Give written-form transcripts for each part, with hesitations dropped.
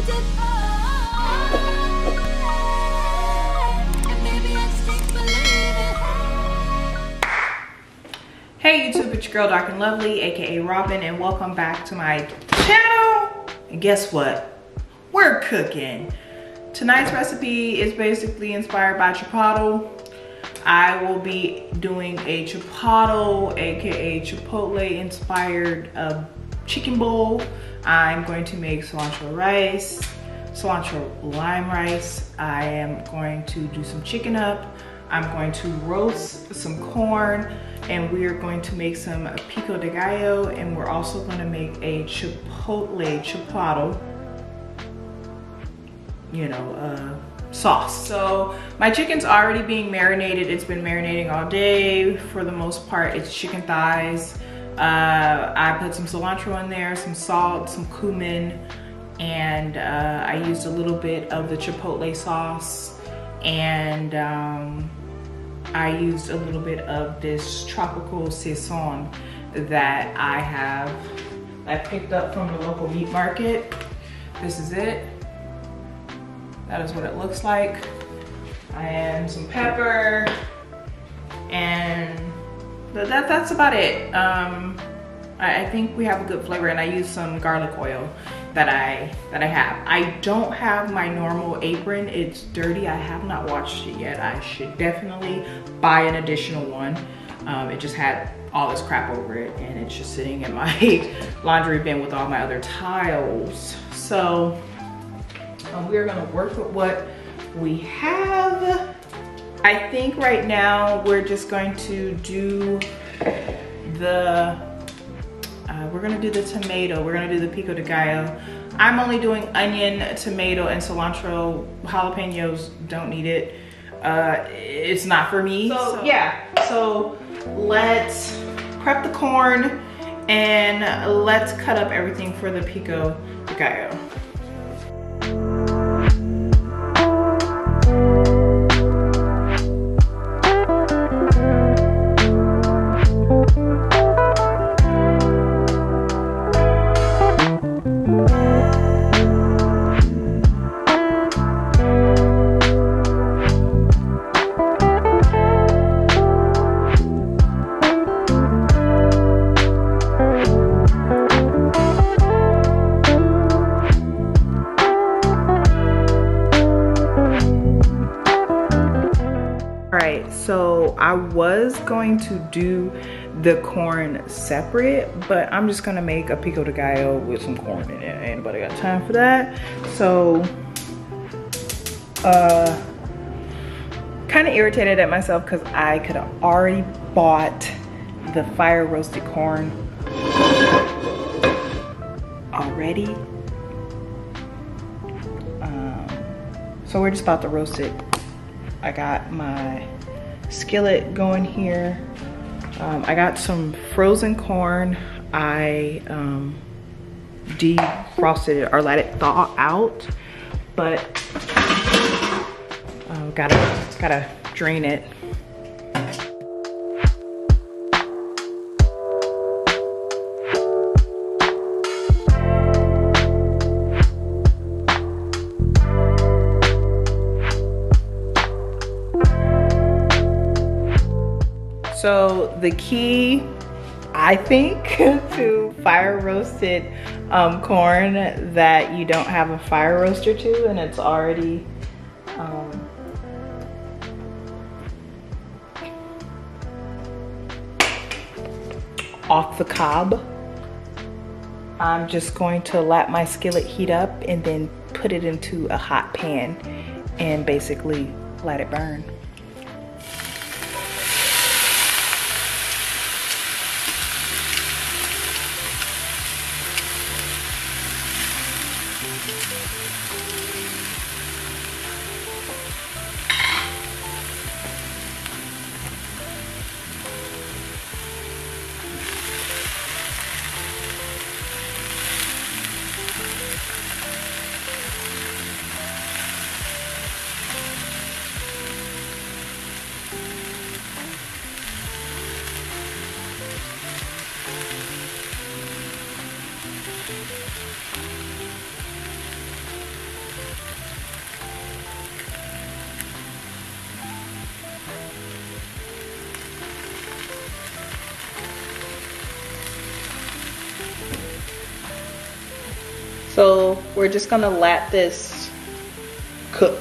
Hey YouTube, it's your girl Drknlvely, aka Robin, and welcome back to my channel. And guess what? We're cooking. Tonight's recipe is basically inspired by Chipotle. I will be doing a Chipotle, aka Chipotle inspired chicken bowl. I'm going to make cilantro rice, cilantro lime rice. I am going to do some chicken up. I'm going to roast some corn, and we are going to make some pico de gallo, and we're also going to make a chipotle, you know, sauce. So my chicken's already being marinated. It's been marinating all day. For the most part, it's chicken thighs. I put some cilantro in there, some salt, some cumin, and I used a little bit of the chipotle sauce, and I used a little bit of this tropical saison that I picked up from the local meat market. This is it. That is what it looks like. And some pepper, and that's about it. I think we have a good flavor, and I used some garlic oil that I have. I don't have my normal apron. It's dirty. I have not washed it yet. I should definitely buy an additional one. It just had all this crap over it, and it's just sitting in my laundry bin with all my other tiles. So we're gonna work with what we have. I think right now we're just going to do we're gonna do the tomato. We're gonna do the pico de gallo. I'm only doing onion, tomato, and cilantro. Jalapenos don't need it. It's not for me. So yeah, so let's prep the corn and let's cut up everything for the pico de gallo. So I was going to do the corn separate, but I'm just gonna make a pico de gallo with some corn in it. Ain't nobody got time for that. So kind of irritated at myself because I could have already bought the fire roasted corn already. So we're just about to roast it. I got my skillet going here. I got some frozen corn. I defrosted it or let it thaw out, but gotta drain it. So the key, I think, to fire roasted corn that you don't have a fire roaster to and it's already off the cob, I'm just going to let my skillet heat up and then put it into a hot pan and basically let it burn. So we're just gonna let this cook.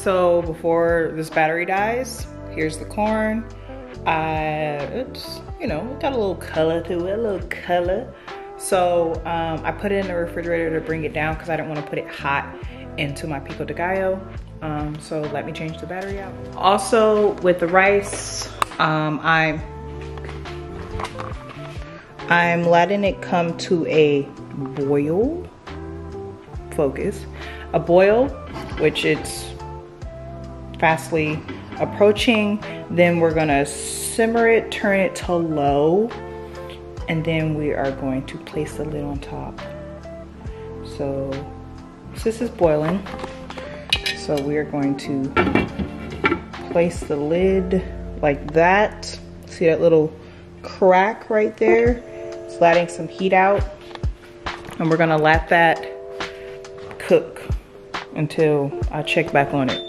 So before this battery dies, here's the corn. It's, you know, got a little color to it, a little color. So I put it in the refrigerator to bring it down because I didn't want to put it hot into my pico de gallo. So let me change the battery out. Also with the rice, I'm letting it come to a boil. Focus. A boil, which it's fastly approaching. Then we're gonna simmer it, turn it to low, and then we are going to place the lid on top. So this is boiling. So we are going to place the lid like that. See that little crack right there? It's letting some heat out. And we're gonna let that cook until I check back on it.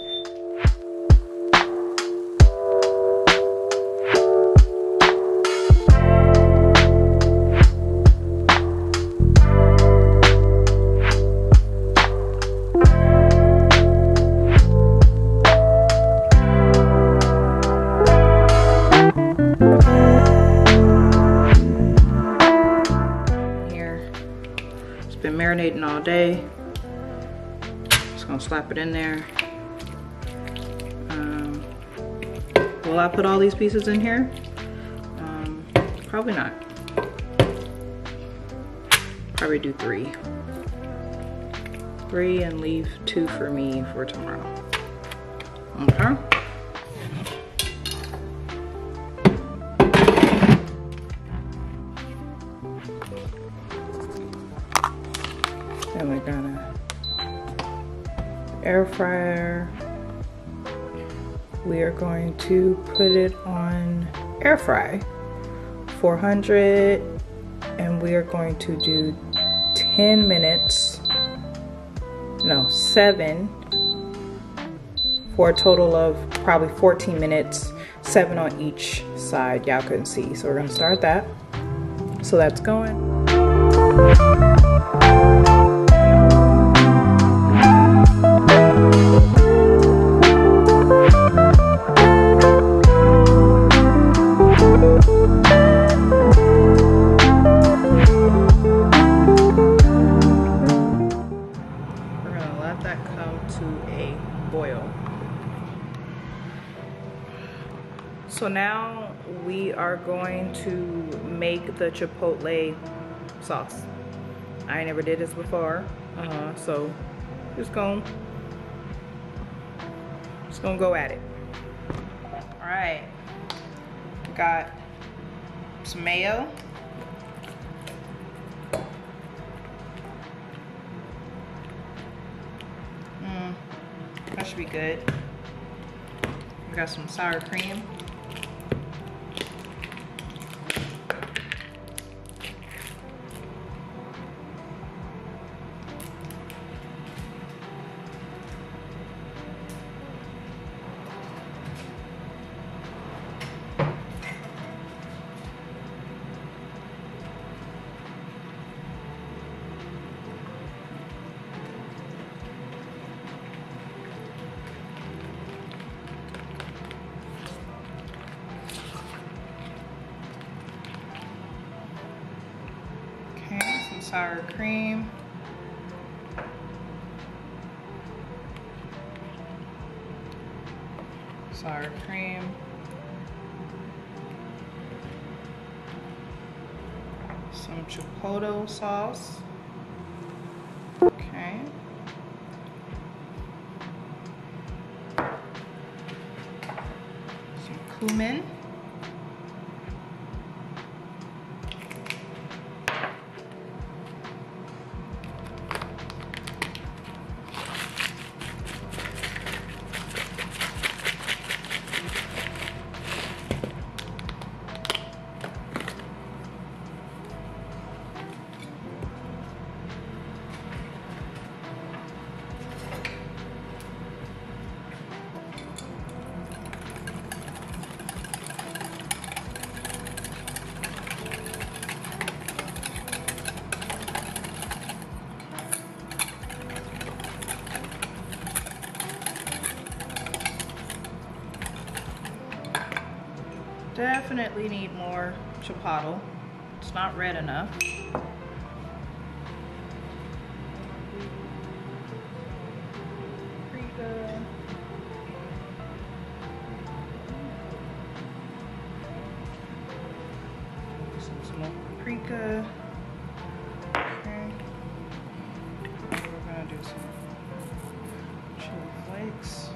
Been marinating all day. Just gonna slap it in there. Will I put all these pieces in here? Probably not. Probably do 3. 3 and leave 2 for me for tomorrow. Okay. Then we're gonna air fryer. We are going to put it on air fry 400, and we are going to do 10 minutes, no, 7, for a total of probably 14 minutes, 7 on each side. Y'all couldn't see, so we're gonna start that. So that's going. So now we are going to make the Chipotle sauce. I never did this before, so just gonna go at it. All right, got some mayo. That should be good. We got some sour cream. Sour cream. Sour cream. Some Chipotle sauce. Okay. Some cumin. Definitely need more Chipotle. It's not red enough. Paprika. Some more paprika. Okay. We're gonna do some chili flakes.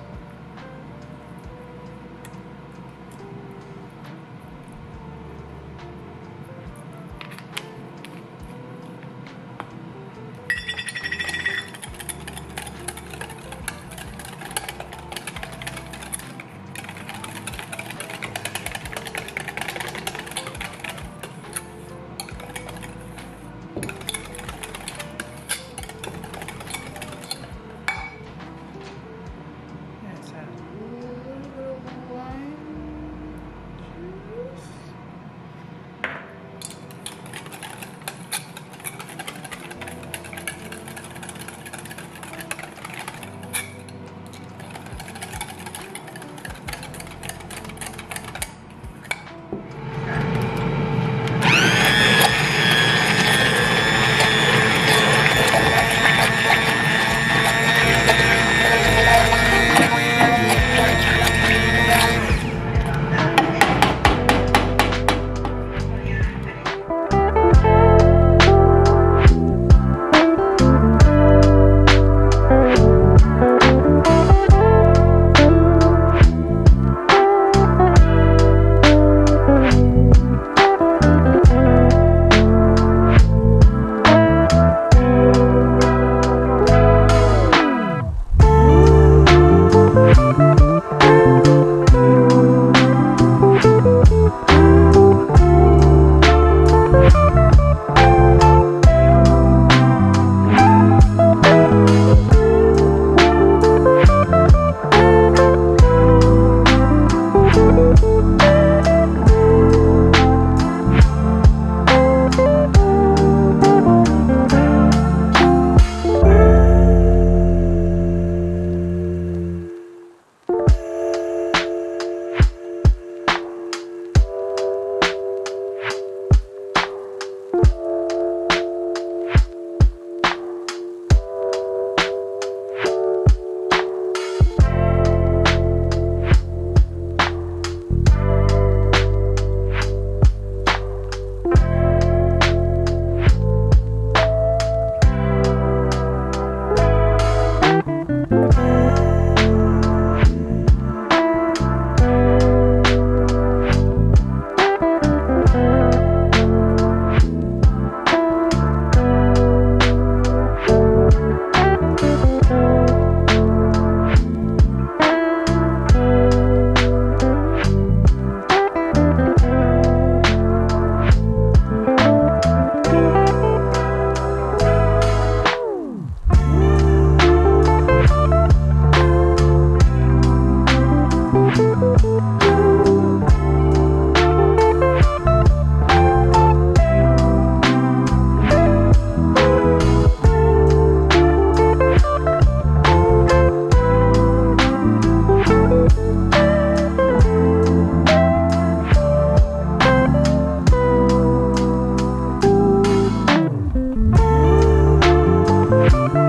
you.